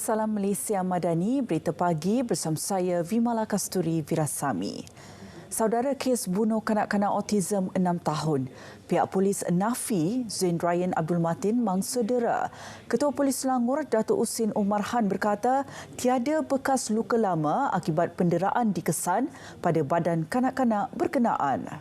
Salam Malaysia Madani, berita pagi bersama saya Vimala Kasturi Virasami. Saudara kes bunuh kanak-kanak autism 6 tahun. Pihak polis nafi Zain Ryan Abdul Matin mangsedera. Ketua Polis Selangor Datuk Usin Omar Han berkata tiada bekas luka lama akibat penderaan dikesan pada badan kanak-kanak berkenaan.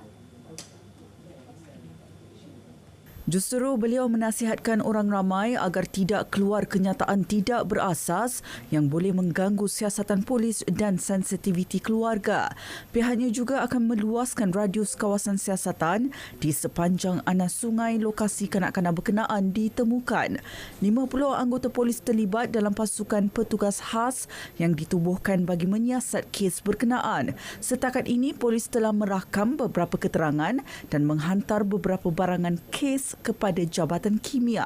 Justeru beliau menasihatkan orang ramai agar tidak keluar kenyataan tidak berasas yang boleh mengganggu siasatan polis dan sensitiviti keluarga. Pihaknya juga akan meluaskan radius kawasan siasatan di sepanjang anas sungai lokasi kanak-kanak berkenaan ditemukan. 50 anggota polis terlibat dalam pasukan petugas khas yang ditubuhkan bagi menyiasat kes berkenaan. Setakat ini, polis telah merakam beberapa keterangan dan menghantar beberapa barangan kes kepada Jabatan Kimia.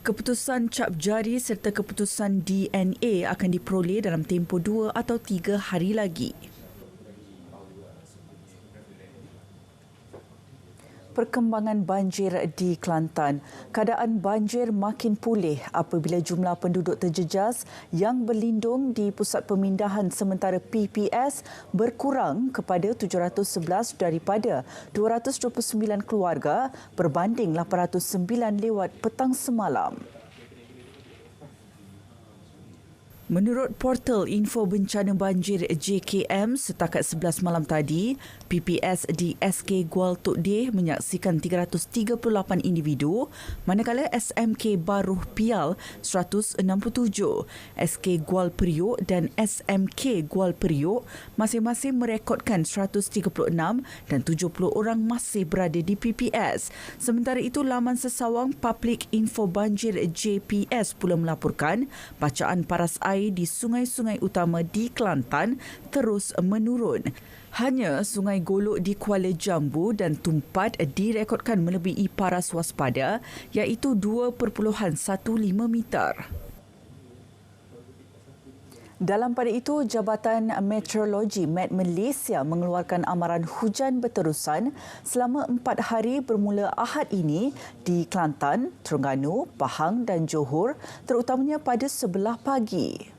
Keputusan cap jari serta keputusan DNA akan diperoleh dalam tempoh 2 atau 3 hari lagi. Perkembangan banjir di Kelantan. Keadaan banjir makin pulih apabila jumlah penduduk terjejas yang berlindung di Pusat Pemindahan Sementara PPS berkurang kepada 711 daripada 229 keluarga berbanding 809 lewat petang semalam. Menurut portal Info Bencana Banjir JKM, setakat 11 malam tadi, PPS di SK Gual Tok Deh menyaksikan 338 individu, manakala SMK Baruh Pial 167, SK Gual Periuk dan SMK Gual Periuk masing-masing merekodkan 136 dan 70 orang masih berada di PPS. Sementara itu, laman sesawang Public Info Banjir JPS pula melaporkan bacaan paras air di sungai-sungai utama di Kelantan terus menurun. Hanya Sungai Golok di Kuala Jambu dan Tumpat direkodkan melebihi paras waspada iaitu 2.15 meter. Dalam pada itu, Jabatan Meteorologi Met Malaysia mengeluarkan amaran hujan berterusan selama 4 hari bermula Ahad ini di Kelantan, Terengganu, Pahang dan Johor, terutamanya pada sebelah pagi.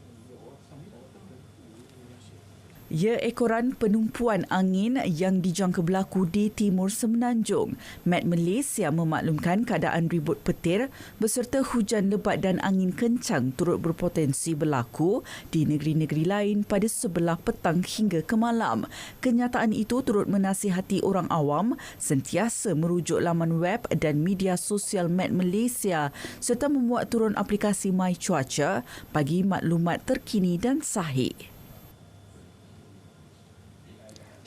Ekoran penumpuan angin yang dijangka berlaku di timur Semenanjung. Met Malaysia memaklumkan keadaan ribut petir beserta hujan lebat dan angin kencang turut berpotensi berlaku di negeri-negeri lain pada sebelah petang hingga ke malam. Kenyataan itu turut menasihati orang awam sentiasa merujuk laman web dan media sosial Met Malaysia serta membuat turun aplikasi My Cuaca bagi maklumat terkini dan sahih.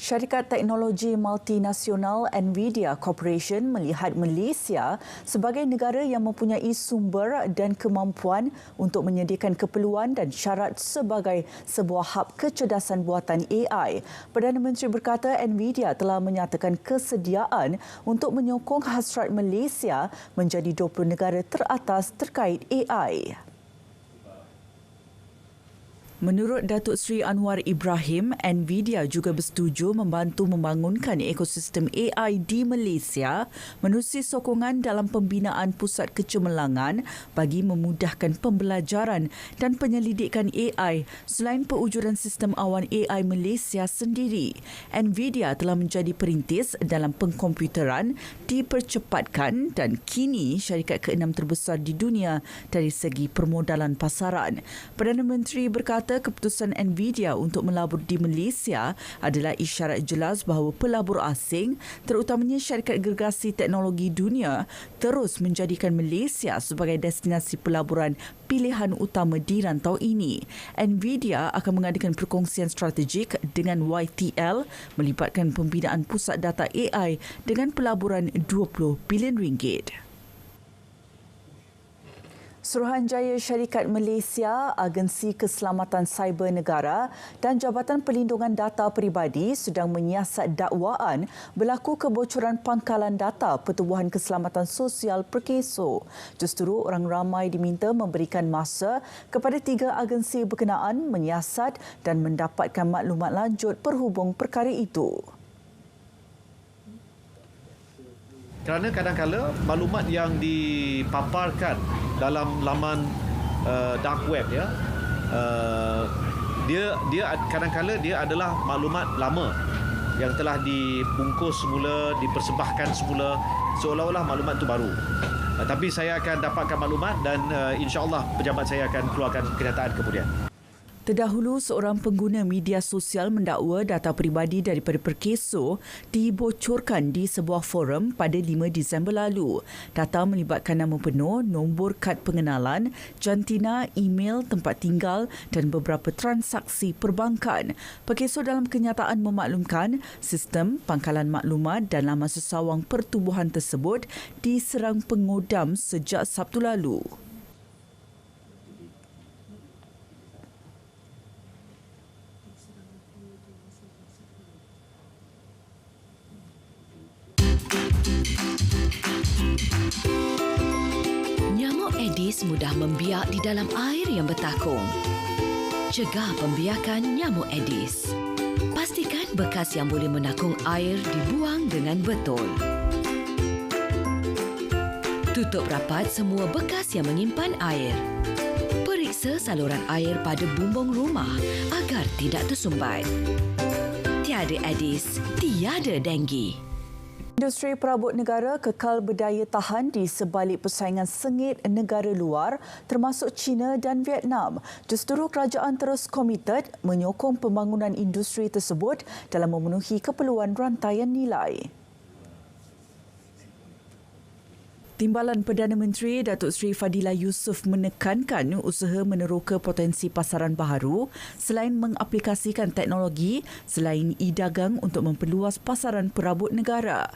Syarikat teknologi multinasional Nvidia Corporation melihat Malaysia sebagai negara yang mempunyai sumber dan kemampuan untuk menyediakan keperluan dan syarat sebagai sebuah hub kecerdasan buatan AI. Perdana Menteri berkata Nvidia telah menyatakan kesediaan untuk menyokong hasrat Malaysia menjadi 20 negara teratas terkait AI. Menurut Datuk Seri Anwar Ibrahim, Nvidia juga bersetuju membantu membangunkan ekosistem AI di Malaysia menerusi sokongan dalam pembinaan pusat kecemerlangan bagi memudahkan pembelajaran dan penyelidikan AI selain pengujuran sistem awan AI Malaysia sendiri. Nvidia telah menjadi perintis dalam pengkomputeran dipercepatkan dan kini syarikat ke-6 terbesar di dunia dari segi permodalan pasaran. Perdana Menteri berkata keputusan Nvidia untuk melabur di Malaysia adalah isyarat jelas bahawa pelabur asing, terutamanya syarikat gergasi teknologi dunia, terus menjadikan Malaysia sebagai destinasi pelaburan pilihan utama di rantau ini. Nvidia akan mengadakan perkongsian strategik dengan YTL melibatkan pembinaan pusat data AI dengan pelaburan RM20 bilion. Suruhanjaya Syarikat Malaysia, Agensi Keselamatan Cyber Negara dan Jabatan Perlindungan Data Peribadi sedang menyiasat dakwaan berlaku kebocoran pangkalan data Pertubuhan Keselamatan Sosial Perkeso. Justeru orang ramai diminta memberikan masa kepada 3 agensi berkenaan menyiasat dan mendapatkan maklumat lanjut berhubung perkara itu. Kerana kadang-kadang maklumat yang dipaparkan dalam laman dark web dia kadang-kala dia adalah maklumat lama yang telah dibungkus semula, dipersembahkan semula, seolah-olah maklumat itu baru. Tapi saya akan dapatkan maklumat dan insya-Allah pejabat saya akan keluarkan kenyataan kemudian. Terdahulu, seorang pengguna media sosial mendakwa data peribadi daripada Perkeso dibocorkan di sebuah forum pada 5 Disember lalu. Data melibatkan nama penuh, nombor kad pengenalan, jantina, email, tempat tinggal dan beberapa transaksi perbankan. Perkeso dalam kenyataan memaklumkan sistem pangkalan maklumat dan laman sesawang pertubuhan tersebut diserang pengodam sejak Sabtu lalu. Nyamuk Aedes mudah membiak di dalam air yang bertakung. Cegah pembiakan nyamuk Aedes. Pastikan bekas yang boleh menakung air dibuang dengan betul. Tutup rapat semua bekas yang menyimpan air. Periksa saluran air pada bumbung rumah agar tidak tersumbat. Tiada Aedes, tiada denggi. Industri perabot negara kekal berdaya tahan di sebalik persaingan sengit negara luar termasuk China dan Vietnam. Juruterus kerajaan terus komited menyokong pembangunan industri tersebut dalam memenuhi keperluan rantaian nilai. Timbalan Perdana Menteri Datuk Seri Fadilah Yusof menekankan usaha meneroka potensi pasaran baharu selain mengaplikasikan teknologi selain e-dagang untuk memperluas pasaran perabot negara.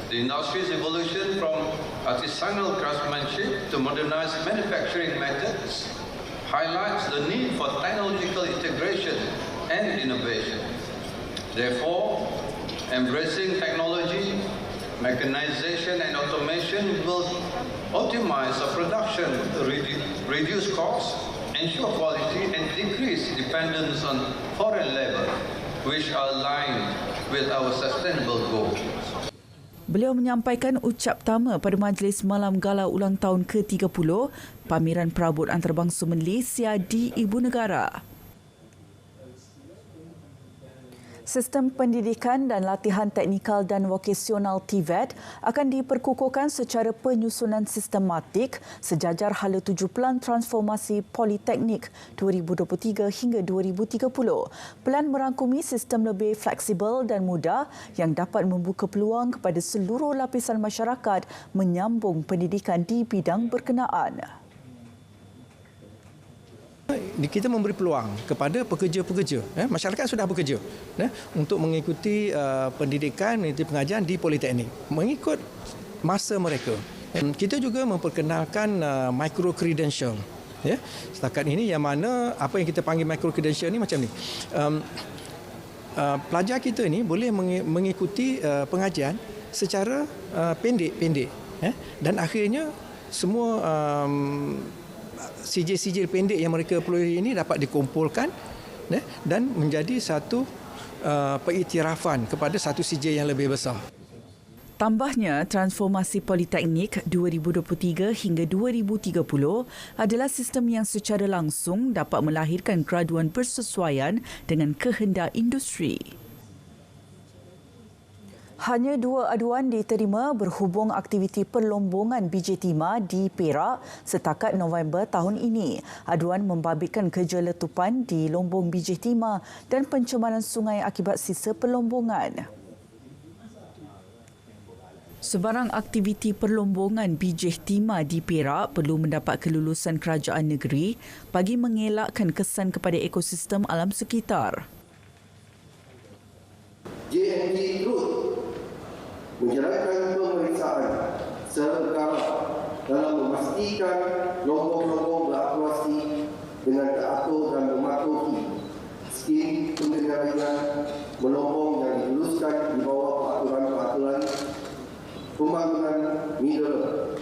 The industry's evolution from artisanal craftsmanship to modernized manufacturing methods highlights the need for technological integration and innovation. Therefore, embracing technology, mechanization and automation will optimize our production, reduce costs, ensure quality and decrease dependence on foreign labor, which are aligned with our sustainable goals. Beliau menyampaikan ucap tama pada Majlis Malam Gala Ulang Tahun ke-30 Pameran Perabot Antarabangsa Malaysia di Ibu Negara. Sistem pendidikan dan latihan teknikal dan vokasional TVET akan diperkukuhkan secara penyusunan sistematik sejajar hala tuju Pelan Transformasi Politeknik 2023 hingga 2030. Pelan merangkumi sistem lebih fleksibel dan mudah yang dapat membuka peluang kepada seluruh lapisan masyarakat menyambung pendidikan di bidang berkenaan. Kita memberi peluang kepada pekerja-pekerja, masyarakat sudah bekerja untuk mengikuti pendidikan, mengikuti pengajian di Politeknik mengikut masa mereka. Kita juga memperkenalkan micro credential. Setakat ini yang mana apa yang kita panggil micro credential ni macam ni. Pelajar kita ni boleh mengikuti pengajian secara pendek-pendek dan akhirnya semua sijil-sijil pendek yang mereka peroleh ini dapat dikumpulkan dan menjadi satu pengiktirafan kepada satu sijil yang lebih besar. Tambahnya, Transformasi Politeknik 2023 hingga 2030 adalah sistem yang secara langsung dapat melahirkan graduan bersesuaian dengan kehendak industri. Hanya 2 aduan diterima berhubung aktiviti perlombongan BJ Timah di Perak setakat November tahun ini. Aduan membabitkan kerja letupan di lombong BJ Timah dan pencemaran sungai akibat sisa perlombongan. Sebarang aktiviti perlombongan BJ Timah di Perak perlu mendapat kelulusan kerajaan negeri bagi mengelakkan kesan kepada ekosistem alam sekitar. JNG Group menjalankan pemeriksaan secara dalam memastikan lombong-lombong beroperasi dengan teratur dan mematuhi skim pengendalian melombong yang diluluskan di bawah peraturan-peraturan pembangunan mineral.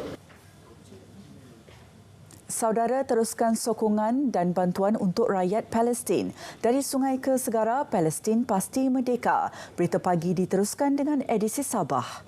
Saudara, teruskan sokongan dan bantuan untuk rakyat Palestin. Dari sungai ke segara, Palestin pasti merdeka. Berita pagi diteruskan dengan edisi Sabah.